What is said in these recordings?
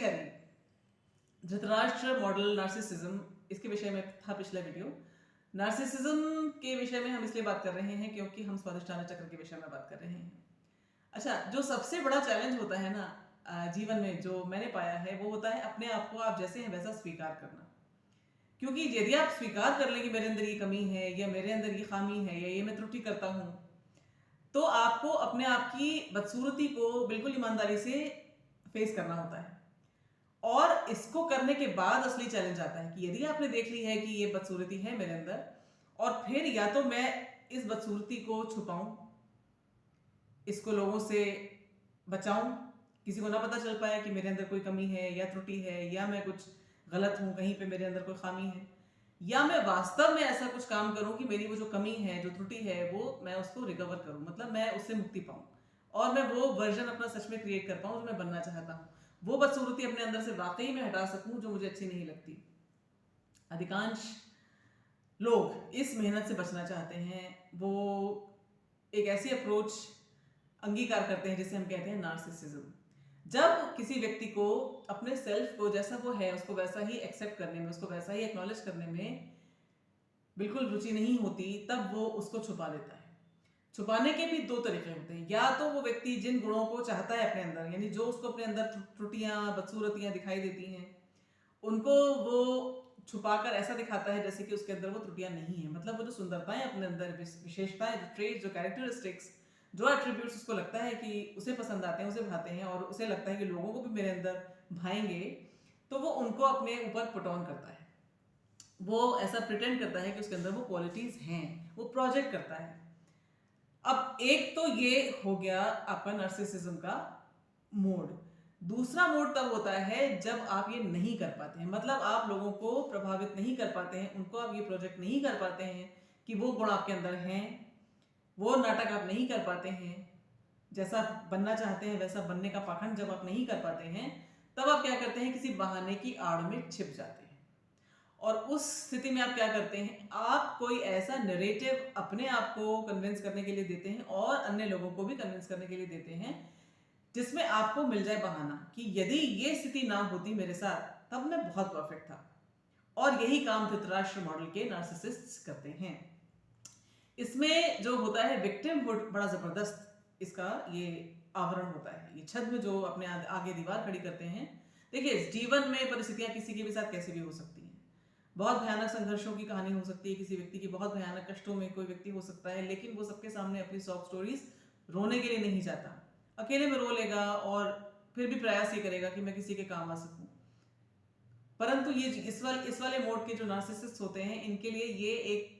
नमस्कार। Dhritarashtra model narcissism, इसके विषय में था पिछला वीडियो। नार्सिसिज्म के विषय में हम इसलिए बात कर रहे हैं क्योंकि हम स्वादिष्टाना चक्र के विषय में बात कर रहे हैं। अच्छा, जो सबसे बड़ा चैलेंज होता है ना जीवन में, जो मैंने पाया है, वो होता है अपने आप को आप जैसे हैं वैसा स्वीकार करना। क्योंकि यदि आप स्वीकार कर लें कि मेरे अंदर ये कमी है या मेरे अंदर ये खामी है या ये मैं त्रुटि करता हूं, तो आपको अपने आप की बदसूरती को बिल्कुल ईमानदारी से फेस करना होता है। और इसको करने के बाद असली चैलेंज आता है कि यदि आपने देख ली है कि ये बदसूरती है मेरे अंदर, और फिर या तो मैं इस बदसूरती को छुपाऊं, इसको लोगों से बचाऊं, किसी को ना पता चल पाए कि मेरे अंदर कोई कमी है या त्रुटि है या मैं कुछ गलत हूं, कहीं पे मेरे अंदर कोई खामी है, या मैं वास्तव में ऐसा कुछ काम करूं कि मेरी वो जो कमी है, जो त्रुटि है, वो मैं उसको रिकवर करूं, मतलब मैं उससे मुक्ति पाऊं और मैं वो वर्जन अपना सच में क्रिएट कर पाऊं जो मैं बनना चाहता हूं, वो बदसूरती अपने अंदर से वाकई में हटा सकूं जो मुझे अच्छी नहीं लगती। अधिकांश लोग इस मेहनत से बचना चाहते हैं। वो एक ऐसी अप्रोच अंगीकार करते हैं जिसे हम कहते हैं नार्सिसिज्म। जब किसी व्यक्ति को अपने सेल्फ को जैसा वो है उसको वैसा ही एक्सेप्ट करने में, उसको वैसा ही एक्नॉलेज करने में बिल्कुल रुचि नहीं होती, तब वो उसको छुपा देता है। छुपाने के भी दो तरीके होते हैं। या तो वो व्यक्ति जिन गुणों को चाहता है अपने अंदर, यानी जो उसको अपने अंदर त्रुटियां, बदसूरतियां दिखाई देती हैं, उनको वो छुपाकर ऐसा दिखाता है जैसे कि उसके अंदर वो त्रुटियां नहीं है। मतलब वो जो सुंदरताएं अपने अंदर, विशेषताएं, जो ट्रेट, जो कैरेक्टरिस्टिक्स, जो एट्रीब्यूट्स उसको लगता है कि उसे पसंद आते हैं, उसे भाते हैं और उसे लगता है कि लोगों को भी मेरे अंदर भाएंगे, तो वो उनको अपने ऊपर पुट ऑन करता है। वो ऐसा प्रिटेंड करता है कि उसके अंदर वो क्वालिटीज हैं, वो प्रोजेक्ट करता है। अब एक तो ये हो गया आपका नार्सिसिज्म का मोड। दूसरा मोड तब होता है जब आप ये नहीं कर पाते हैं, मतलब आप लोगों को प्रभावित नहीं कर पाते हैं, उनको आप ये प्रोजेक्ट नहीं कर पाते हैं कि वो गुण आपके अंदर हैं, वो नाटक आप नहीं कर पाते हैं, जैसा बनना चाहते हैं वैसा बनने का पाखंड जब आप नहीं कर पाते हैं, तब आप क्या करते हैं, किसी बहाने की आड़ में छिप जाते हैं। और उस स्थिति में आप क्या करते हैं, आप कोई ऐसा नैरेटिव अपने आप को कन्विंस करने के लिए देते हैं और अन्य लोगों को भी कन्विंस करने के लिए देते हैं, जिसमें आपको मिल जाए बहाना कि यदि ये स्थिति ना होती मेरे साथ तब मैं बहुत परफेक्ट था। और यही काम धृतराष्ट्र मॉडल के नार्सिसिस्ट्स करते हैं। इसमें जो होता है विक्टिमहुड, बड़ा जबरदस्त इसका ये आवरण होता है, ये छद्म जो अपने आगे दीवार खड़ी करते हैं। देखिए, जीवन में परिस्थितियां किसी के भी साथ कैसी भी हो सकती हैं। बहुत भयानक संघर्षों की कहानी हो सकती है किसी व्यक्ति की, बहुत भयानक कष्टों में कोई व्यक्ति हो सकता है, लेकिन वो सबके सामने अपनी सॉफ्ट स्टोरीज रोने के लिए नहीं जाता। अकेले में रो लेगा और फिर भी प्रयास ये करेगा कि मैं किसी के काम आ सकूं। परंतु ये इस वाले मोड के जो नार्सिसिस्ट होते हैं, इनके लिए ये एक,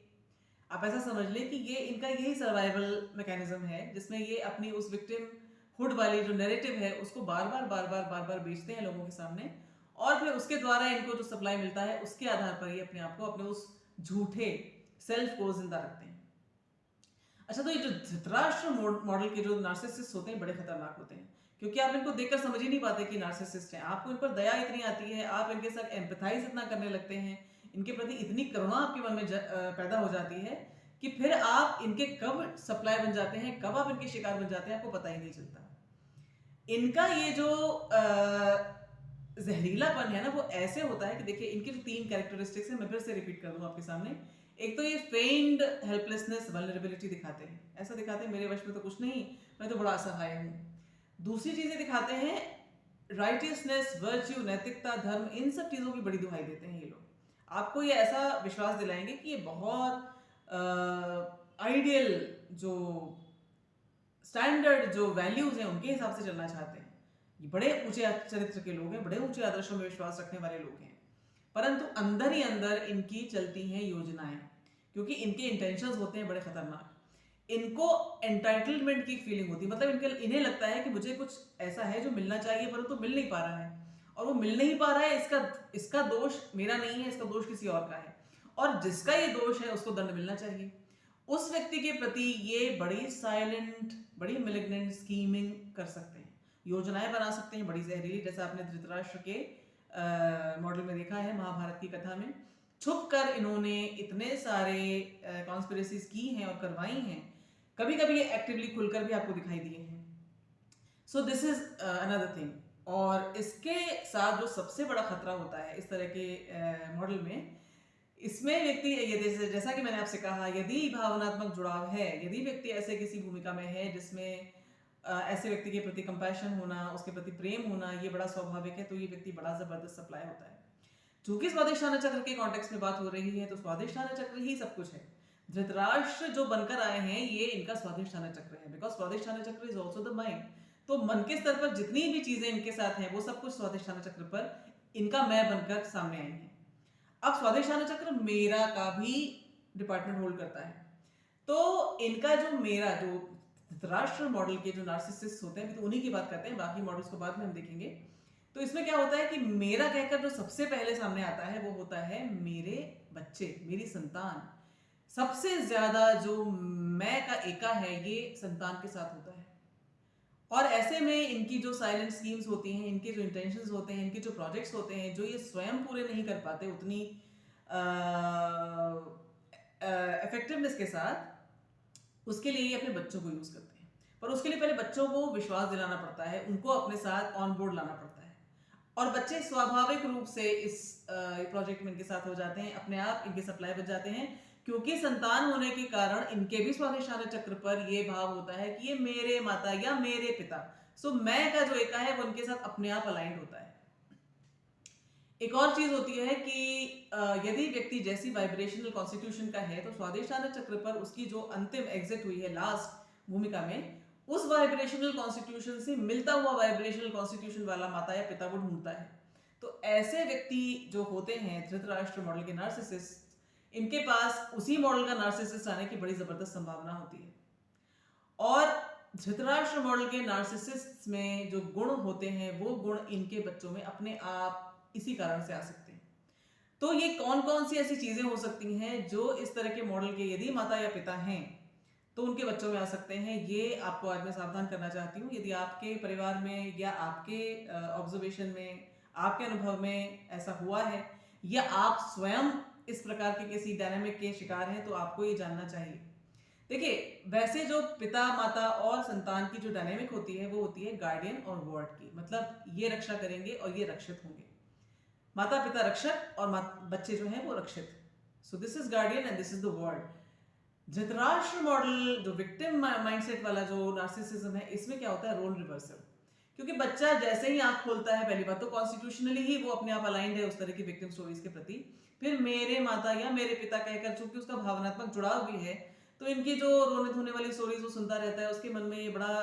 आप ऐसा समझ लें कि ये इनका यही सर्वाइवल मैकेनिज्म है, जिसमें ये अपनी उस विक्टिम हुड वाली जो नैरेटिव है उसको बार बार बेचते हैं लोगों के सामने, और फिर उसके द्वारा इनको जो सप्लाई मिलता है उसके आधार पर ये अपने आप को, अपने उस झूठे सेल्फ को जिंदा रखते हैं। अच्छा, तो ये जो धृतराष्ट्र मॉडल के जो नार्सिसिस्ट होते हैं बड़े खतरनाक होते हैं, क्योंकि आप इनको देखकर समझ ही नहीं पाते कि नार्सिसिस्ट हैं। आपको इन पर दया इतनी आती है, आप इनके साथ एम्पैथाइज इतना करने लगते हैं, इनके प्रति इतनी करुणा आपके मन में पैदा हो जाती है कि फिर आप इनके कब सप्लाई बन जाते हैं, कब आप इनके शिकार बन जाते हैं, आपको पता ही नहीं चलता। इनका ये जो जहरीलापन है ना, वो ऐसे होता है कि देखिए, इनके जो 3 कैरेक्टरिस्टिक्स हैं, मैं फिर से रिपीट कर दूं आपके सामने। एक तो ये फेन्ड हेल्पलेसनेस, वल्नरेबिलिटी दिखाते हैं, ऐसा दिखाते हैं मेरे वश में तो कुछ नहीं, मैं तो बड़ा असहाय हूं। दूसरी चीजें दिखाते हैं राइटियसनेस, वर्च्यू, नैतिकता, धर्म, इन सब चीजों की बड़ी दुहाई देते हैं ये लोग। आपको ये ऐसा विश्वास दिलाएंगे कि ये बहुत आइडियल, जो स्टैंडर्ड, जो वैल्यूज हैं उनके हिसाब से चलना चाहते हैं। ये बड़े ऊंचे चरित्र के लोग हैं, बड़े ऊंचे आदर्शों में विश्वास रखने वाले लोग हैं, परंतु अंदर ही अंदर इनकी चलती हैं योजनाएं, क्योंकि इनके इंटेंशंस होते हैं बड़े खतरनाक। इनको एंटाइटलमेंट की फीलिंग होती है, मतलब इन्हें लगता है कि मुझे कुछ ऐसा है जो मिलना चाहिए परंतु मिल नहीं पा रहा है, और वो मिल नहीं पा रहा है, इसका दोष मेरा नहीं है, इसका दोष किसी और का है, और जिसका ये दोष है उसको दंड मिलना चाहिए। उस व्यक्ति के प्रति ये बड़ी साइलेंट, बड़ी मैलिग्नेंट स्कीमिंग कर सकते हैं, योजनाएं बना सकते हैं बड़ी जहरीली, जैसा आपने धृतराष्ट्र के मॉडल में देखा है, महाभारत की कथा में। छुप कर इन्होंने इतने सारे कॉन्स्पिरेसीज की हैं और करवाई हैं, कभी कभी ये एक्टिवली खुलकर भी आपको दिखाई दिए हैं। सो दिस इज अनदर थिंग। और इसके साथ जो सबसे बड़ा खतरा होता है इस तरह के मॉडल में, इसमें व्यक्ति ये जैसा कि मैंने आपसे कहा, यदि भावनात्मक जुड़ाव है, यदि व्यक्ति ऐसे किसी भूमिका में है जिसमें ऐसे व्यक्ति के प्रति कंपैशन होना, उसके प्रति प्रेम होना, ये बड़ा स्वाभाविक है, तो ये व्यक्ति बड़ा जबरदस्त सप्लाई होता है। चूंकि स्वादिष्ठान चक्र के कॉन्टेक्स्ट में बात हो रही है, तो स्वादिष्ठान चक्र ही सब कुछ है। धृतराष्ट्र जो बनकर आए हैं, ये इनका स्वादिष्ठान चक्र है, बिकॉज स्वादिष्ठान चक्र इज ऑल्सो द माइंड। तो मन के स्तर पर जितनी भी चीजें इनके साथ हैं, वो सब कुछ स्वादिष्ठान चक्र पर इनका मैं बनकर सामने आई है। अब स्वादिष्ठान चक्र मेरा का भी डिपार्टमेंट होल्ड करता है। तो इनका जो मेरा जो धृतराष्ट्र मॉडल के जो नार्सिसिस्ट होते हैं, तो उन्हीं की बात करते हैं, बाकी मॉडल्स को बाद में हम देखेंगे। तो इसमें क्या होता है कि मेरा कहकर जो सबसे पहले सामने आता है वो होता है मेरे बच्चे, मेरी संतान। सबसे ज्यादा जो मैं का एका है ये संतान के साथ होता है। और ऐसे में इनकी जो साइलेंट स्कीम्स होती हैं, इनके जो इंटेंशंस होते हैं, इनके जो प्रोजेक्ट्स होते हैं, जो ये स्वयं पूरे नहीं कर पाते उतनी इफेक्टिवनेस के साथ, उसके लिए ये अपने बच्चों को यूज करते हैं। पर उसके लिए पहले बच्चों को विश्वास दिलाना पड़ता है, उनको अपने साथ ऑन बोर्ड लाना पड़ता है, और बच्चे स्वाभाविक रूप से इस प्रोजेक्ट में इनके साथ हो जाते हैं, अपने आप इनके सप्लाई बन जाते हैं, क्योंकि संतान होने के कारण इनके भी स्वादिष्ठान चक्र पर ये भाव होता है कि ये मेरे माता या मेरे पिता, सो मैं का जो एका है वो इनके साथ अपने आप अलाइंड होता है। एक और चीज होती है कि यदि व्यक्ति जैसी वाइब्रेशनल कॉन्स्टिट्यूशन का है, तो स्वादिष्ठान चक्र पर उसकी जो अंतिम एग्जिट हुई है लास्ट भूमिका में, उस वाइब्रेशनल कॉन्स्टिट्यूशन से मिलता हुआ वाइब्रेशनल कॉन्स्टिट्यूशन वाला माता या पिता वो ढूंढता है। तो ऐसे व्यक्ति जो होते हैं धृतराष्ट्र मॉडल के नार्सिसिस्ट, इनके पास उसी मॉडल का नार्सिसिस्ट आने की बड़ी जबरदस्त संभावना होती है। और धृतराष्ट्र मॉडल के नार्सिसिस्ट में जो गुण होते हैं, वो गुण इनके बच्चों में अपने आप इसी कारण से आ सकते हैं। तो ये कौन कौन सी ऐसी चीजें हो सकती हैं जो इस तरह के मॉडल के यदि माता या पिता हैं तो उनके बच्चों में आ सकते हैं, ये आपको आज मैं सावधान करना चाहती हूँ। यदि आपके परिवार में या आपके ऑब्जर्वेशन में, आपके अनुभव में ऐसा हुआ है, या आप स्वयं इस प्रकार के किसी डायनामिक के शिकार हैं, तो आपको ये जानना चाहिए। देखिए, वैसे जो पिता माता और संतान की जो डायनामिक होती है वो होती है गार्डियन और वार्ड की, मतलब ये रक्षा करेंगे और ये रक्षित होंगे। माता पिता रक्षक और बच्चे जो हैं वो रक्षित। So this is guardian and this is the ward. Dhritarashtra model जो विक्टिम माइंडसेट वाला जो नार्सिसिज्म है, इसमें क्या होता है, रोल रिवर्सल। क्योंकि बच्चा जैसे ही आंख खोलता है, पहली बात तो कॉन्स्टिट्यूशनली ही वो अपने आप अलाइंड है उस तरह की विक्टिम स्टोरीज के प्रति। फिर मेरे माता या मेरे पिता कहकर, चूंकि उसका भावनात्मक जुड़ाव भी है, तो इनकी जो रोने धोने वाली स्टोरीज वो सुनता रहता है, उसके मन में ये बड़ा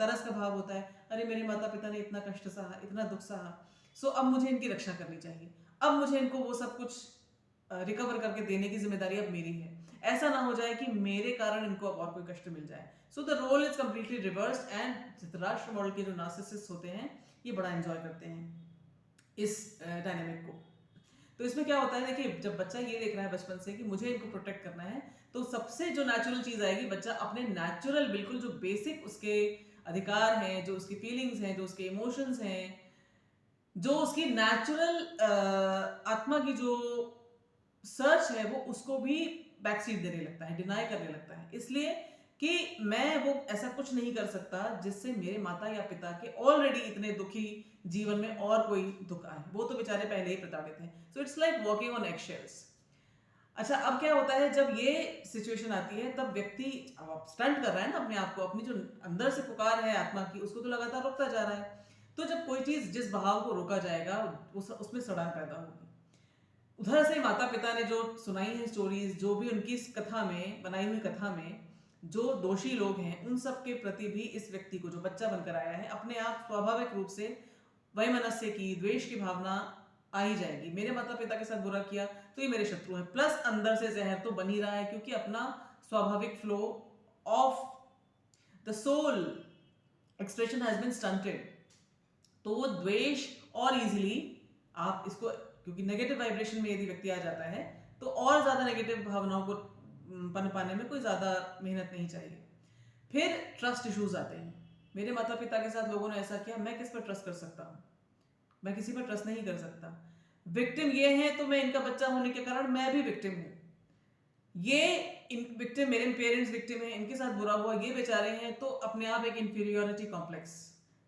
तरस का भाव होता है, अरे मेरे माता पिता ने इतना कष्ट सहा, इतना दुख सहा, सो अब मुझे इनकी रक्षा करनी चाहिए, अब मुझे इनको वो सब कुछ रिकवर करके देने की जिम्मेदारी अब मेरी है। ऐसा ना हो जाए कि मेरे कारण इनको अब और कोई कष्ट मिल जाए। So the role is completely reversed. And Dhritarashtra model के जो नार्सिसिस्ट होते हैं, ये बड़ा एंजॉय करते हैं इस डायनामिक को। तो इसमें क्या होता है, देखिए, जब बच्चा ये देख रहा है बचपन से कि मुझे इनको प्रोटेक्ट करना है, तो सबसे जो नेचुरल चीज आएगी, बच्चा अपने नेचुरल बिल्कुल जो बेसिक उसके अधिकार हैं, जो उसकी फीलिंग्स हैं, जो उसके इमोशंस हैं, जो उसकी नेचुरल आत्मा की जो सर्च है, वो उसको भी बैकसीट देने लगता है, डिनाई करने लगता है, इसलिए कि मैं वो ऐसा कुछ नहीं कर सकता जिससे मेरे माता या पिता के ऑलरेडी इतने दुखी जीवन में और कोई दुख आए, वो तो बेचारे पहले ही प्रताड़ित हैं। So it's like walking on eggshells. अच्छा, अब क्या होता है, जब ये सिचुएशन आती है, तब व्यक्ति स्टंट कर रहा है ना अपने आप को, अपनी जो अंदर से पुकार है आत्मा की, उसको तो लगातार रोकता जा रहा है। तो जब कोई चीज, जिस बहाव को रोका जाएगा, उसमें सड़ान पैदा होगी। उधर से माता पिता ने जो सुनाई है स्टोरीज, जो भी उनकी इस कथा में, बनाई हुई कथा में जो दोषी लोग हैं, उन सब के प्रति भी इस व्यक्ति को, जो बच्चा बनकर आया है, अपने आप स्वाभाविक रूप से वैमनस्य की, द्वेष की भावना आ ही जाएगी। मेरे माता पिता के साथ बुरा किया तो ये मेरे शत्रु हैं, प्लस अंदर से जहर तो बन ही रहा है, क्योंकि अपना स्वाभाविक flow of the soul expression has been stunted. तो वो द्वेष और इजीली आप इसको, क्योंकि नेगेटिव वाइब्रेशन में यदि व्यक्ति आ जाता है, तो और ज्यादा नेगेटिव भावनाओं को पाने में कोई ज्यादा मेहनत नहीं चाहिए। फिर ट्रस्ट इश्यूज आते हैं। मेरे माता पिता के साथ लोगों ने ऐसा किया, मैं किस पर ट्रस्ट कर सकता हूँ, मैं किसी पर ट्रस्ट नहीं कर सकता। विक्टिम ये है, तो मैं इनका बच्चा होने के कारण मैं भी विक्टिम हूँ। ये विक्टिम, मेरे पेरेंट्स विक्टिम हैं, इनके साथ बुरा हुआ, ये बेचारे हैं, तो अपने आप एक इंफीरियोरिटी कॉम्प्लेक्स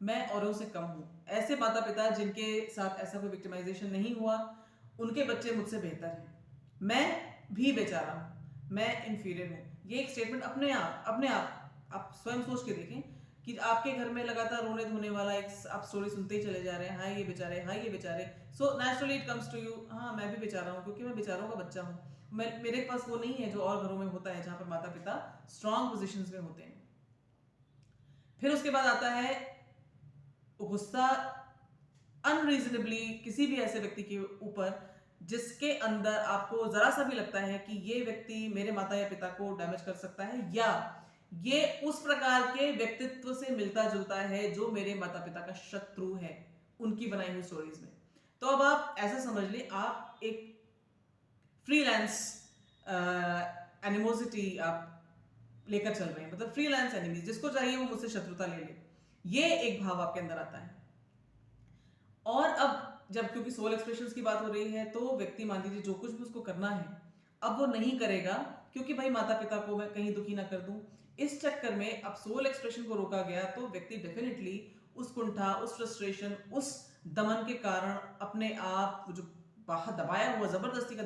मैं औरों से कम हूँ। ऐसे माता पिता जिनके साथ ऐसा कोई विक्टिमाइजेशन नहीं हुआ, उनके बच्चे मुझसे बेहतर हैं, मैं भी बेचारा हूँ, मैं इन्फीरियर हूँ। ये एक स्टेटमेंट अपने आप स्वयं सोच के देखें कि आपके घर में लगातार रोने धोने वाला एक आप स्टोरी सुनते ही चले जा रहे हैं, हाय ये बेचारे, हाय ये बेचारे, so naturally it comes to you, हाँ मैं भी बेचारा हूँ, क्योंकि मैं बेचारों का बच्चा हूँ। मेरे पास वो नहीं है जो और घरों में होता है, जहाँ पर माता पिता स्ट्रॉन्ग पोजिशंस में होते हैं। फिर उसके बाद आता है गुस्सा अनरीजनेबली किसी भी ऐसे व्यक्ति के ऊपर जिसके अंदर आपको जरा सा भी लगता है कि ये व्यक्ति मेरे माता या पिता को डैमेज कर सकता है, या ये उस प्रकार के व्यक्तित्व से मिलता जुलता है जो मेरे माता पिता का शत्रु है उनकी बनाई हुई स्टोरीज में। तो अब आप ऐसा समझ लें, आप एक फ्रीलांस एनिमोसिटी आप लेकर चल रहे हैं, मतलब फ्रीलांस एनिमीज, जिसको चाहिए वो मुझसे शत्रुता ले ले, ये एक भाव आपके अंदर आता है। और अब जब क्योंकि सोल एक्सप्रेशंस की बात हो रही है, तो व्यक्ति मान लीजिए जो कुछ भी उसको करना है अब वो नहीं करेगा, क्योंकि भाई माता पिता को मैं कहीं दुखी ना कर दूं। इस चक्कर में अब सोल एक्सप्रेशन को रोका गया, तो व्यक्ति डेफिनेटली उस कुंठा, उस फ्रस्ट्रेशन, उस दमन के कारण अपने आप जो दबाया हुआ, जबरदस्ती का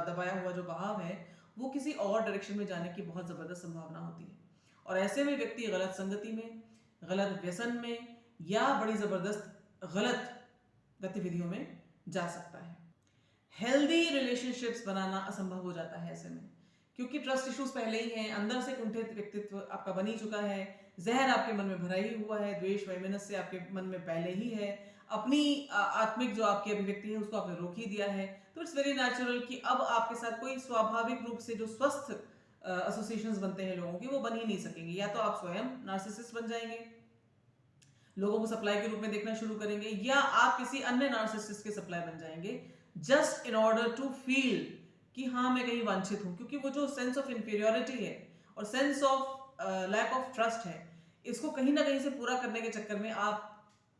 दबाया हुआ जो बहाव है, वो किसी और डायरेक्शन में जाने की बहुत जबरदस्त संभावना होती है। और ऐसे में व्यक्ति गलत संगति में, गलत व्यसन में, या बड़ी जबरदस्त गलत गतिविधियों में जा सकता है। हेल्दी रिलेशनशिप्स बनाना असंभव हो जाता है ऐसे में, क्योंकि ट्रस्ट इश्यूज पहले ही हैं, अंदर से कुंठित व्यक्तित्व आपका बन ही चुका है, जहर आपके मन में भरा ही हुआ है, द्वेष वैमनस्य आपके मन में पहले ही है, अपनी आत्मिक जो आपकी अभिव्यक्ति है उसको आपने रोक ही दिया है। तो इट्स वेरी नेचुरल कि अब आपके साथ कोई स्वाभाविक रूप से जो स्वस्थ एसोसिएशंस बनते हैं लोगों के, वो बन ही नहीं सकेंगे। या तो आप स्वयं नार्सिसिस्ट बन जाएंगे, लोगों को सप्लाई के रूप में देखना शुरू करेंगे, या आप किसी अन्य नार्सिसिस्ट के सप्लाई बन जाएंगे, just in order to feel कि हाँ मैं कहीं वांछित हूं। क्योंकि वो जो सेंस ऑफ इंफीरियोरिटी है और sense of lack of trust है, इसको कहीं ना कहीं से पूरा करने के चक्कर में आप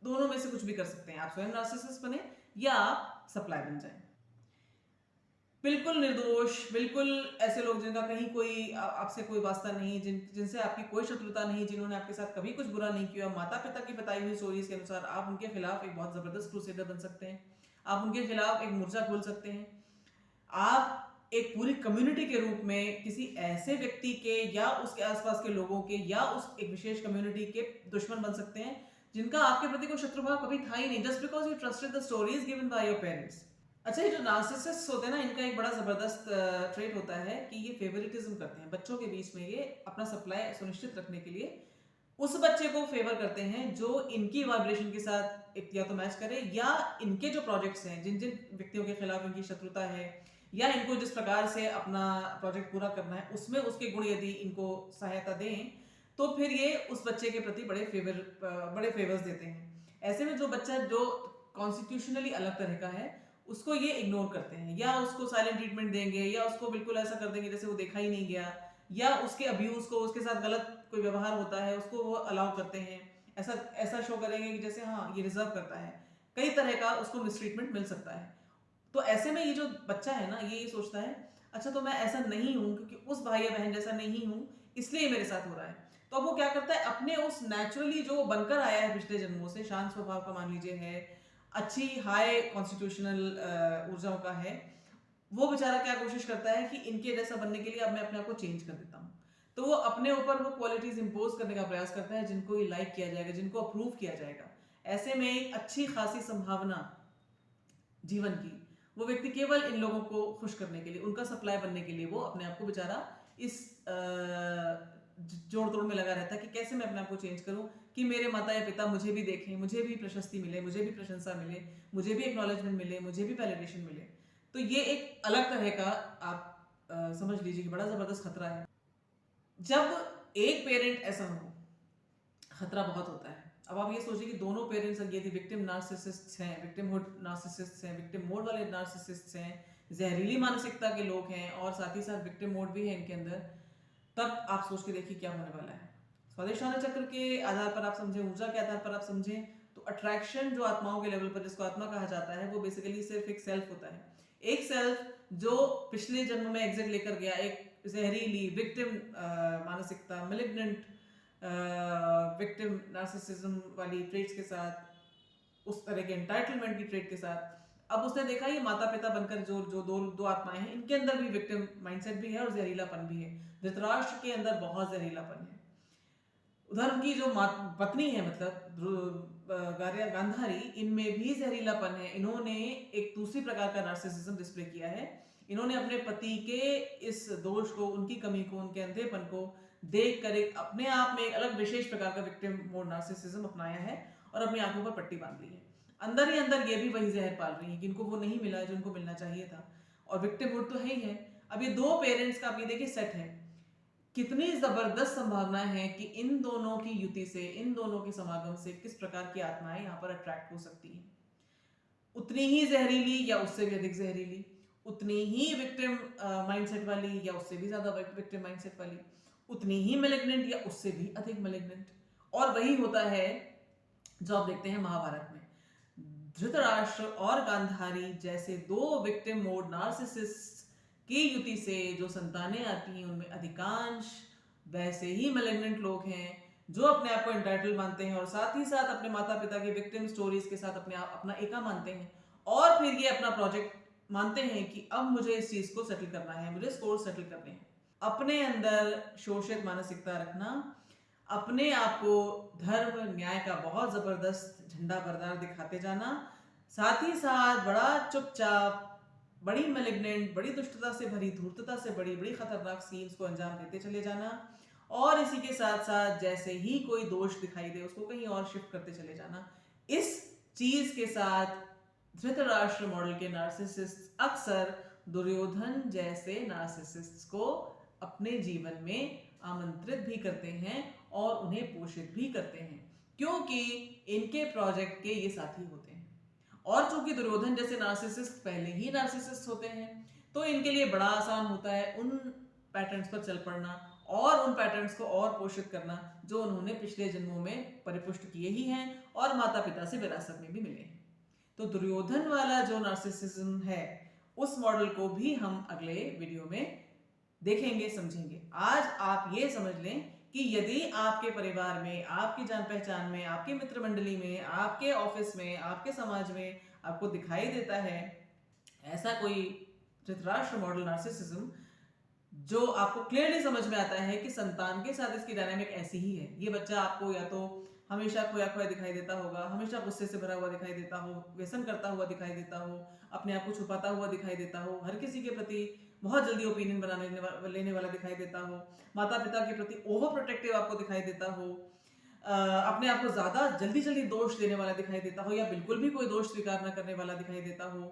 दोनों में से कुछ भी कर सकते हैं, आप स्वयं नार्सिसिस्ट बने या आप सप्लाई बन जाए। बिल्कुल निर्दोष, बिल्कुल ऐसे लोग जिनका कहीं कोई आपसे कोई वास्ता नहीं, जिनसे आपकी कोई शत्रुता नहीं, जिन्होंने आपके साथ कभी कुछ बुरा नहीं किया, माता पिता की बताई हुई स्टोरीज के अनुसार आप उनके खिलाफ एक बहुत जबरदस्त क्रूसेडर बन सकते हैं, आप उनके खिलाफ एक मोर्चा खोल सकते हैं, आप एक पूरी कम्युनिटी के रूप में किसी ऐसे व्यक्ति के या उसके आसपास के लोगों के या उस एक विशेष कम्युनिटी के दुश्मन बन सकते हैं, जिनका आपके प्रति कोई शत्रुभाव कभी था ही नहीं, just because you trusted the stories given by your parents. अच्छा, ये जो नार्सिसिस्ट होते हैं ना, इनका एक बड़ा जबरदस्त ट्रेट होता है कि ये फेवरिटिज्म करते हैं बच्चों के बीच में। ये अपना सप्लाई सुनिश्चित रखने के लिए उस बच्चे को फेवर करते हैं जो इनकी वाइब्रेशन के साथ एक या तो मैच करे, या इनके जो प्रोजेक्ट्स हैं, जिन जिन व्यक्तियों के खिलाफ इनकी शत्रुता है, या इनको जिस प्रकार से अपना प्रोजेक्ट पूरा करना है उसमें उसके गुण यदि इनको सहायता दें, तो फिर ये उस बच्चे के प्रति बड़े फेवर्स देते हैं। ऐसे में जो बच्चा जो कॉन्स्टिट्यूशनली अलग तरह का है, उसको ये इग्नोर करते हैं, या उसको साइलेंट ट्रीटमेंट देंगे, या उसको बिल्कुल ऐसा कर देंगे जैसे वो देखा ही नहीं गया, या उसके अब्यूज को, उसके साथ गलत कोई व्यवहार होता है उसको वो अलाउ करते हैं, ऐसा शो करेंगे कि जैसे हाँ ये डिजर्व करता है। कई तरह का उसको मिसट्रीटमेंट मिल सकता है। तो ऐसे में ये जो बच्चा है ना, ये सोचता है अच्छा तो मैं ऐसा नहीं हूँ, क्योंकि उस भाई या बहन जैसा नहीं हूँ इसलिए मेरे साथ हो रहा है। तो अब वो क्या करता है, अपने उस नेचुरली जो बनकर आया है पिछले जन्मों से, शांत स्वभाव का मान लीजिए है, अच्छी हाई कॉन्स्टिट्यूशनल ऊर्जाओं का है, वो बेचारा क्या कोशिश करता है कि इनके जैसा बनने के लिए अब मैं अपने आप को चेंज कर देता हूँ। तो वो अपने ऊपर वो क्वालिटीज इंपोज करने का प्रयास करता है जिनको ये लाइक किया जाएगा, जिनको अप्रूव किया जाएगा। ऐसे में एक अच्छी खासी संभावना जीवन की, वो व्यक्ति केवल इन लोगों को खुश करने के लिए, उनका सप्लाई बनने के लिए वो अपने आप को बेचारा इस जोड़ तोड़ में लगा रहता है कि कैसे मैं अपने आप को चेंज करूं कि मेरे माता या पिता मुझे भी देखें, मुझे भी प्रशस्ति मिले, मुझे भी प्रशंसा मिले, मुझे भी एक्नॉलेजमेंट मिले, मुझे भी वैलिडेशन मिले। तो ये एक अलग तरह का आप समझ लीजिए कि बड़ा जबरदस्त खतरा है। जब एक पेरेंट ऐसा हो, खतरा बहुत होता है। अब आप ये सोचिए कि दोनों पेरेंट्स यदि विक्टिम नार्सिसिस्ट्स हैं, विक्टिमहुड नार्सिसिस्ट्स हैं, विक्टिम मोड वाले नार्सिसिस्ट्स हैं, जहरीली मानसिकता के लोग हैं, और साथ ही साथ विक्टिम मोड भी है इनके अंदर, तब आप सोच के देखिए क्या होने वाला है। स्वादिष्टाना चक्र के आधार पर आप समझें, ऊर्जा के आधार पर आप समझें, तो अट्रैक्शन जो आत्माओं के लेवल पर, जिसको आत्मा कहा जाता है, वो बेसिकली सिर्फ एक सेल्फ होता है। एक सेल्फ जो पिछले जन्म में एग्जिट लेकर गया, एक जहरीली विक्टिम मानसिकता, मैलिग्नेंट विक्टिम नार्सिसिज्म वाली ट्रेट्स के साथ, उस तरह के एंटाइटलमेंट की ट्रेट के साथ। अब उसने देखा ये माता पिता बनकर जो जो दो दो आत्माएं हैं, इनके अंदर भी विक्टिम माइंडसेट भी है और जहरीलापन भी है। धृतराष्ट्र के अंदर बहुत जहरीलापन है। उधर उनकी जो पत्नी है, मतलब गांधारी, इनमें भी जहरीलापन है। इन्होंने एक दूसरी प्रकार का नार्सिसिज्म डिस्प्ले किया है। इन्होंने अपने पति के इस दोष को, उनकी कमी को, उनके अंधेपन को देख कर एक अपने आप में एक अलग विशेष प्रकार का विक्टिम मोड नार्सिसिज्म अपनाया है और अपनी आंखों पर पट्टी बांध ली है। अंदर ही अंदर ये भी वही जहर पाल रही है कि इनको वो नहीं मिला जो इनको मिलना चाहिए था। और विक्टिम मोड तो है ही है। अब ये दो पेरेंट्स का आप ये देखिए सेट है, कितनी जबरदस्त संभावना है कि इन दोनों की युति से, इन दोनों के समागम से किस प्रकार की आत्माएं यहाँ पर अट्रैक्ट हो सकती हैं। उतनी ही जहरीली या उससे भी अधिक जहरीली, उतनी ही विक्टिम माइंडसेट वाली या उससे भी ज्यादा विक्टिम माइंडसेट वाली, उतनी ही मैलिग्नेंट या उससे भी अधिक मैलिग्नेंट। और वही होता है जो आप देखते हैं महाभारत में। धृतराष्ट्र और गांधारी जैसे दो विक्टिम मोड नार्सिसिस्ट की युति से जो संतानें आती हैं, उनमें अधिकांश वैसे ही मैलिग्नेंट लोग हैं जो अपने आप को एंटाइटल मानते हैं और साथ ही साथ अपने माता पिता की विक्टिम स्टोरीज के साथ अपने आप अपना एका मानते हैं। और फिर ये अपना प्रोजेक्ट मानते हैं कि अब मुझे इस चीज को सेटल करना है, मुझे स्कोर सेटल करने हैं। अपने अंदर शोषित मानसिकता रखना, अपने आप को धर्म न्याय का बहुत जबरदस्त झंडा बरदार दिखाते जाना, साथ ही साथ बड़ा चुपचाप, बड़ी मैलिग्नेंट, बड़ी दुष्टता से भरी, धूर्तता से बड़ी बड़ी खतरनाक सीन्स को अंजाम देते चले जाना, और इसी के साथ साथ जैसे ही कोई दोष दिखाई दे उसको कहीं और शिफ्ट करते चले जाना। इस चीज के साथ धृतराष्ट्र मॉडल के नार्सिसिस्ट अक्सर दुर्योधन जैसे नार्सिसिस्ट को अपने जीवन में आमंत्रित भी करते हैं और उन्हें पोषित भी करते हैं, क्योंकि इनके प्रोजेक्ट के ये साथी होते हैं। और चूंकि दुर्योधन जैसे नार्सिसिस्ट पहले ही नार्सिसिस्ट होते हैं, तो इनके लिए बड़ा आसान होता है उन पैटर्न्स पर चल पड़ना और उन पैटर्न्स को और पोषित करना जो उन्होंने पिछले जन्मों में परिपुष्ट किए ही हैं और माता पिता से विरासत में भी मिले हैं। तो दुर्योधन वाला जो नार्सिसिज्म है, उस मॉडल को भी हम अगले वीडियो में देखेंगे, समझेंगे। आज आप ये समझ लें कि यदि आपके परिवार में, आपकी जान पहचान में, आपके मित्र मंडली में, आपके ऑफिस में, आपके समाज में आपको दिखाई देता है ऐसा कोई धृतराष्ट्र मॉडल नार्सिसिज्म, जो आपको क्लियरली समझ में आता है कि संतान के साथ इसकी डायनामिक ऐसी ही है। ये बच्चा आपको या तो हमेशा खोया खोया दिखाई देता होगा, हमेशा गुस्से से भरा हुआ दिखाई देता हो, व्यसन करता हुआ दिखाई देता हो, अपने आप को छुपाता हुआ दिखाई देता हो, हर किसी के प्रति बहुत जल्दी ओपिनियन लेने वाला दिखाई देता हो, माता पिता के प्रति ओवर प्रोटेक्टिव आपको दिखाई देता हो, अपने आप को ज्यादा जल्दी जल्दी दोष देने वाला दिखाई देता हो, या बिल्कुल भी कोई दोष स्वीकार न करने वाला दिखाई देता हो।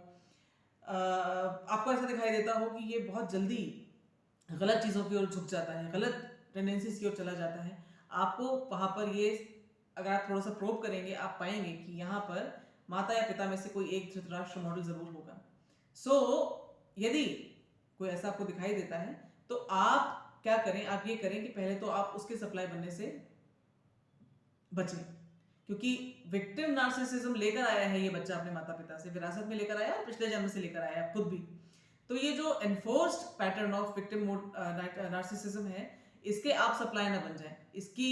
आपको ऐसा दिखाई देता हो कि ये बहुत जल्दी गलत चीजों की ओर झुक जाता है, गलत टेंडेंसीज की ओर चला जाता है। आपको वहां पर ये, अगर आप थोड़ा सा प्रोब करेंगे, आप पाएंगे कि यहाँ पर माता या पिता में से कोई एक धृतराष्ट्र मॉडल जरूर होगा। यदि कोई ऐसा आपको दिखाई देता है तो आप क्या करें, आप ये करें कि पहले तो आप उसके सप्लाई बनने से बचें, क्योंकि विक्टिम नार्सिसिज्म लेकर आया है ये बच्चा अपने माता पिता से, विरासत में लेकर आया और पिछले जन्म से लेकर आया है खुद भी। तो ये जो enforced pattern of victim mode narcissism है, इसके आप सप्लाई ना बन जाए। इसकी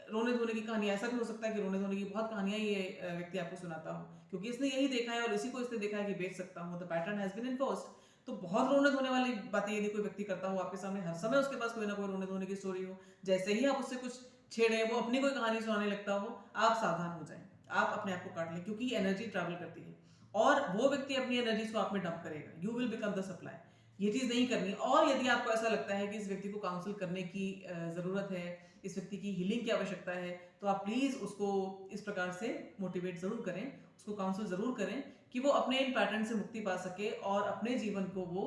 रोने धोने की कहानी, ऐसा भी हो सकता है कि रोने धोने की बहुत कहानियां ये व्यक्ति आपको सुनाता हो, क्योंकि इसने यही देखा है और इसी को इसने देखा है कि बेच सकता हूँ। The pattern has been enforced. तो बहुत रोने धोने वाली बातें यदि कोई व्यक्ति करता हो आपके सामने, हर समय उसके पास कोई ना कोई रोने धोने की स्टोरी हो, जैसे ही आप उससे कुछ छेड़े, वो अपनी कोई कहानी सुनाने लगता हो, आप सावधान हो जाएं, आप अपने आप को काट लें, क्योंकि एनर्जी ट्रैवल करती है और वो व्यक्ति अपनी एनर्जी को आप में डंप करेगा। You will become the supply. ये चीज नहीं करनी। और यदि आपको ऐसा लगता है कि इस व्यक्ति को काउंसिल करने की जरूरत है, इस व्यक्ति की हीलिंग की आवश्यकता है, तो आप प्लीज उसको इस प्रकार से मोटिवेट जरूर करें, उसको काउंसिल जरूर करें कि वो अपने इन पैटर्न से मुक्ति पा सके और अपने जीवन को वो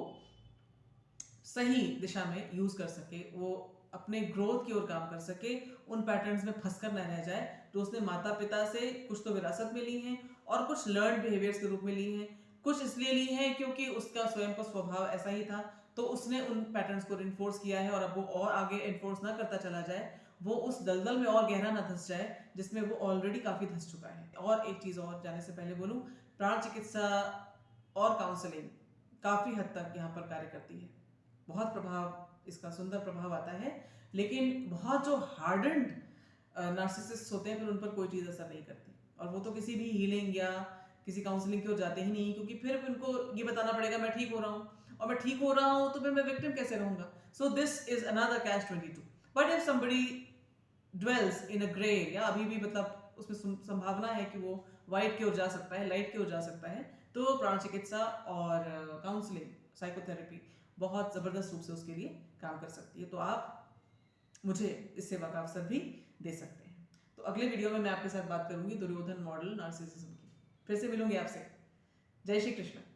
सही दिशा में यूज कर सके, वो अपने ग्रोथ की ओर काम कर सके, उन पैटर्न्स में फंसकर न रह जाए जो उसने माता पिता से कुछ तो विरासत में ली हैं और कुछ लर्न बिहेवियर्स के रूप में ली हैं, कुछ इसलिए ली है क्योंकि उसका स्वयं का स्वभाव ऐसा ही था, तो उसने उन पैटर्न्स को रिइंफोर्स किया है। और अब वो और आगे एनफोर्स ना करता चला जाए, वो उस दलदल में और गहरा ना धंस जाए जिसमें वो ऑलरेडी काफी धंस चुका है। और एक चीज और जाने से पहले बोलूं, प्राण चिकित्सा और काउंसलिंग काफी हद तक यहाँ पर कार्य करती है, बहुत प्रभाव, इसका सुंदर प्रभाव आता है। लेकिन बहुत जो हार्डन्ड नार्सिसिस्ट होते हैं फिर उन पर कोई चीज़ असर नहीं करती, और वो तो किसी भी हीलिंग या किसी काउंसलिंग की ओर जाते ही नहीं, क्योंकि फिर उनको ये बताना पड़ेगा मैं ठीक हो रहा हूँ, और मैं ठीक हो रहा हूँ तो फिर मैं विक्टिम कैसे रहूंगा. सो this is another catch 22. But if somebody dwells in a grey area, अभी भी मतलब उसमें संभावना है कि वो वाइट की ओर जा सकता है, लाइट की ओर जा सकता है, तो प्राण चिकित्सा और काउंसलिंग, साइकोथेरेपी बहुत ज़बरदस्त रूप से उसके लिए काम कर सकती है. तो आप मुझे इस सेवा का अवसर भी दे सकते हैं. तो अगले वीडियो में मैं आपके साथ बात करूंगी दुर्योधन मॉडल नार्सिसिज्म की. फिर से मिलूंगी आपसे. जय श्री कृष्ण.